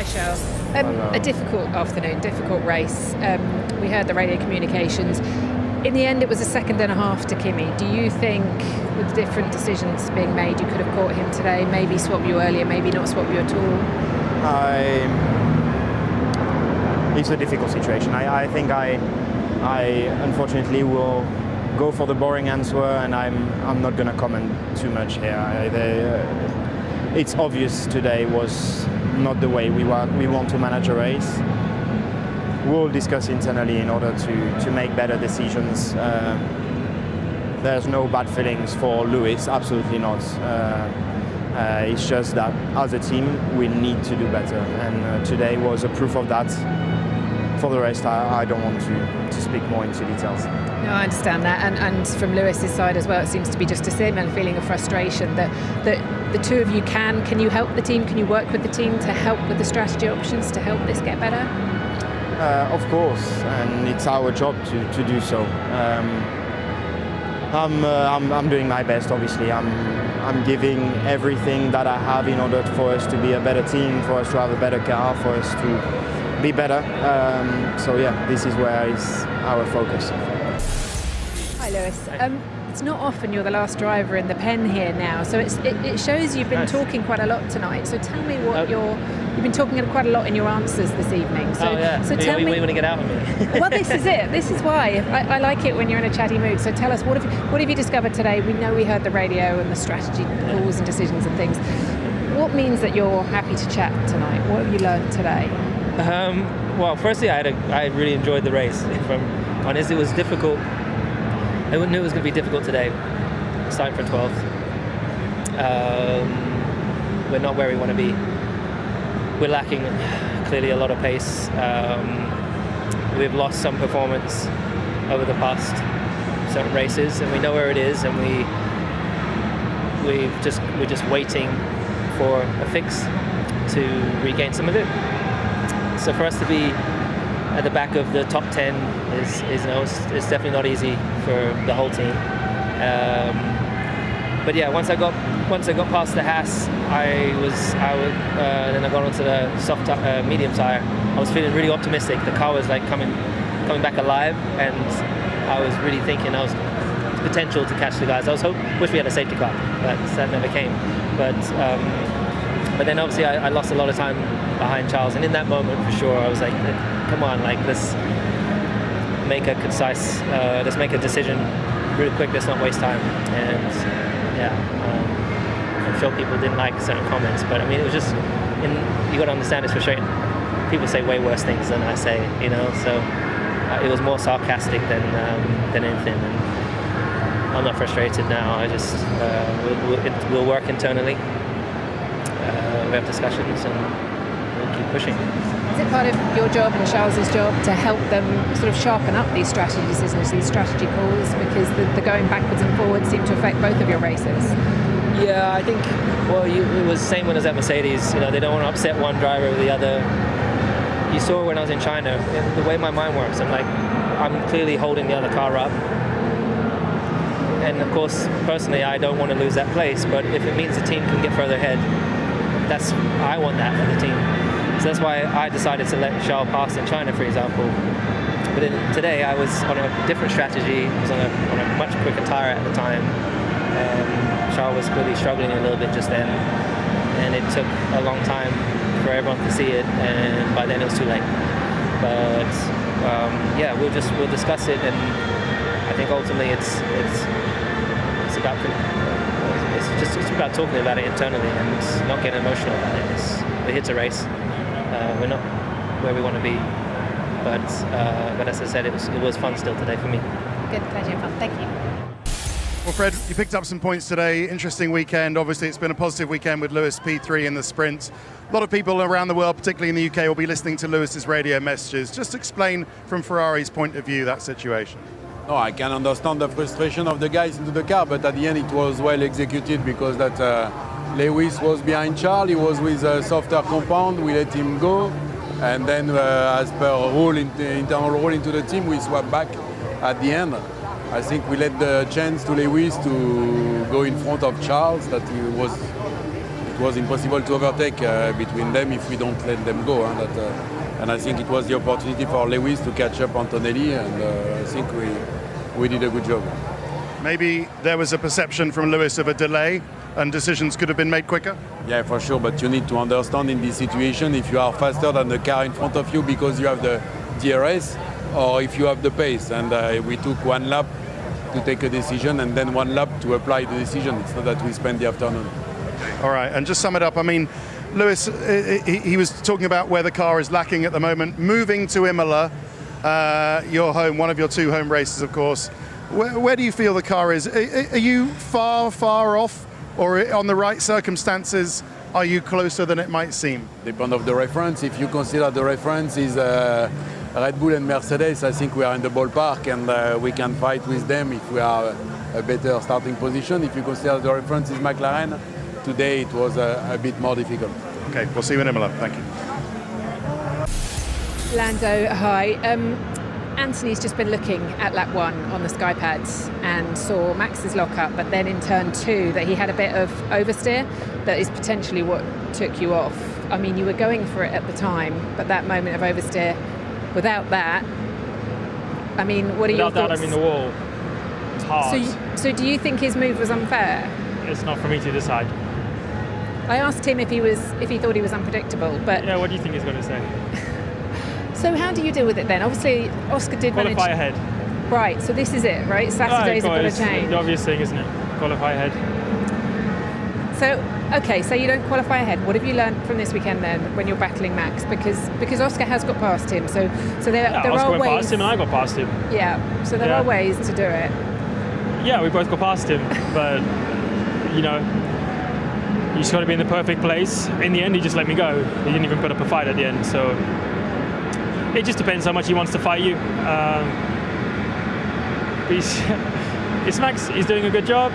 Hi, Charles. A difficult afternoon, difficult race. We heard the radio communications. In the end, it was a second and a half to Kimi. Do you think, with different decisions being made, you could have caught him today, maybe swap you earlier, maybe not swap you at all? It's a difficult situation. I think I unfortunately will go for the boring answer, and I'm not going to comment too much here. It's obvious today was not the way we want to manage a race. We'll discuss internally in order to make better decisions. There's no bad feelings for Lewis, absolutely not. It's just that as a team we need to do better, and today was a proof of that. For the rest, I don't want to speak more into details. No, I understand that, and from Lewis's side as well, it seems to be just a similar feeling of frustration that the two of you can you help the team? Can you work with the team to help with the strategy options to help this get better? Of course, and it's our job to do so. I'm doing my best. Obviously, I'm giving everything that I have in order for us to be a better team, for us to have a better car, for us to be better. So yeah, this is where is our focus. Hi Lewis. It's not often you're the last driver in the pen here now, so it shows you've been talking quite a lot tonight. So tell me what you've been talking quite a lot in your answers this evening. So, so tell me. You want to get out of me? Well, this is it. This is why I like it when you're in a chatty mood. So tell us, what have you discovered today? We know we heard the radio and the strategy calls and decisions and things. What means that you're happy to chat tonight? What have you learned today? Well, firstly, I really enjoyed the race. If I'm honest, it was difficult. I knew it was going to be difficult today, starting from 12th. We're not where we want to be. We're lacking clearly a lot of pace. We've lost some performance over the past certain races, and we know where it is, and we're just waiting for a fix to regain some of it. So for us to be at the back of the top 10 is it's definitely not easy for the whole team. But yeah, once I got past the Haas, then I got onto the soft medium tire. I was feeling really optimistic. The car was like coming back alive, and I was really thinking I was potential to catch the guys. Wish we had a safety car, but that never came. But then obviously I lost a lot of time behind Charles, and in that moment for sure I was like, come on, like let's make a concise, let's make a decision really quick, let's not waste time. And yeah, I'm sure people didn't like certain comments, but I mean it was just, you got to understand it's frustrating. People say way worse things than I say, so it was more sarcastic than anything. And I'm not frustrated now. I just we'll work internally. We have discussions and we'll keep pushing. Is it part of your job and Charles's job to help them sort of sharpen up these strategy decisions, these strategy calls, because the going backwards and forwards seem to affect both of your races? Yeah, I think, it was the same when I was at Mercedes. They don't want to upset one driver or the other. You saw when I was in China, the way my mind works, I'm clearly holding the other car up. And of course, personally, I don't want to lose that place, but if it means the team can get further ahead, I want that for the team. So that's why I decided to let Charles pass in China, for example. But then today I was on a different strategy. I was on a much quicker tire at the time. Charles was clearly struggling a little bit just then, and it took a long time for everyone to see it, and by then it was too late. But yeah, we'll discuss it, and I think ultimately it's about talking about it internally and not getting emotional about it. It's a race. We're not where we want to be, but as I said, it was fun still today for me. Good, pleasure, fun. Thank you. Well, Fred, you picked up some points today. Interesting weekend. Obviously, it's been a positive weekend with Lewis P3 in the sprint. A lot of people around the world, particularly in the UK, will be listening to Lewis's radio messages. Just explain from Ferrari's point of view that situation. No, I can understand the frustration of the guys into the car, but at the end it was well executed because Lewis was behind Charles. He was with a softer compound. We let him go, and then as per rule, internal rule into the team, we swapped back at the end. I think we let the chance to Lewis to go in front of Charles, that he was it was impossible to overtake between them if we don't let them go. And I think it was the opportunity for Lewis to catch up Antonelli, and I think we did a good job. Maybe there was a perception from Lewis of a delay and decisions could have been made quicker? Yeah, for sure, but you need to understand in this situation if you are faster than the car in front of you because you have the DRS, or if you have the pace. And we took 1 lap to take a decision and then 1 lap to apply the decision. It's not that we spend the afternoon. All right, and just sum it up. I mean, Lewis, he was talking about where the car is lacking at the moment. Moving to Imola, your home, one of your 2 home races, of course. Where do you feel the car is? Are you far off, or on the right circumstances, are you closer than it might seem? Depend of the reference. If you consider the reference is Red Bull and Mercedes, I think we are in the ballpark, and we can fight with them if we are a better starting position. If you consider the reference is McLaren, today it was a bit more difficult. Okay, we'll see you in Imola. Thank you. Lando, hi. Anthony's just been looking at lap 1 on the Sky pads and saw Max's lock-up, but then in turn 2 that he had a bit of oversteer that is potentially what took you off. I mean, you were going for it at the time, but that moment of oversteer, without that, I mean, what are your thoughts? Without that, I'm in the wall. It's hard. So do you think his move was unfair? It's not for me to decide. I asked him if he thought he was unpredictable, but... Yeah, what do you think he's going to say? So how do you deal with it then? Obviously, Oscar did manage... Qualify ahead. Right, so this is it, right? Saturdays have got to change. The obvious thing, isn't it? Qualify ahead. So, okay, so you don't qualify ahead. What have you learned from this weekend then, when you're battling Max? Because Oscar has got past him, so there Oscar are went ways... past him and I got past him. Yeah, so there are ways to do it. Yeah, we both got past him, but, you know, you just got to be in the perfect place. In the end, he just let me go. He didn't even put up a fight at the end, so... It just depends how much he wants to fight you. It's Max. He's doing a good job.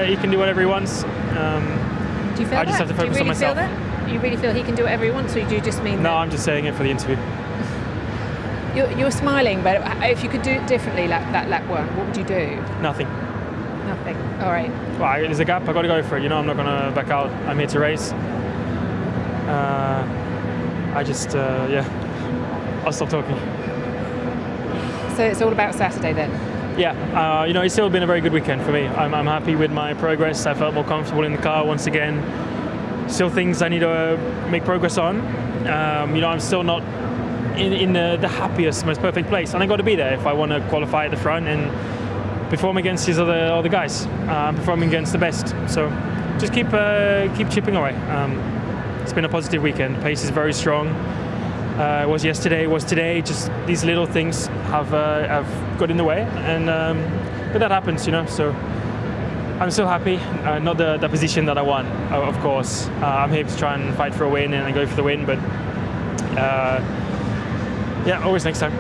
He can do whatever he wants. Do you feel I just have to focus on myself. Do you really feel that? You really feel he can do whatever he wants, or do you just mean No, that? I'm just saying it for the interview. You're smiling, but if you could do it differently, like that lap 1, what would you do? Nothing. Nothing. All right. Well, there's a gap. I got to go for it. You know, I'm not going to back out. I'm here to race. I'll stop talking. So it's all about Saturday then? Yeah, you know, it's still been a very good weekend for me. I'm happy with my progress. I felt more comfortable in the car once again. Still things I need to make progress on. You know, I'm still not in the happiest, most perfect place, and I got to be there if I want to qualify at the front and perform against these other guys. Performing against the best. So just keep chipping away. It's been a positive weekend. Pace is very strong. It was yesterday, it was today. Just these little things have got in the way, and but that happens, you know. So I'm still happy. Not the position that I want, of course. I'm here to try and fight for a win and go for the win, but yeah, always next time.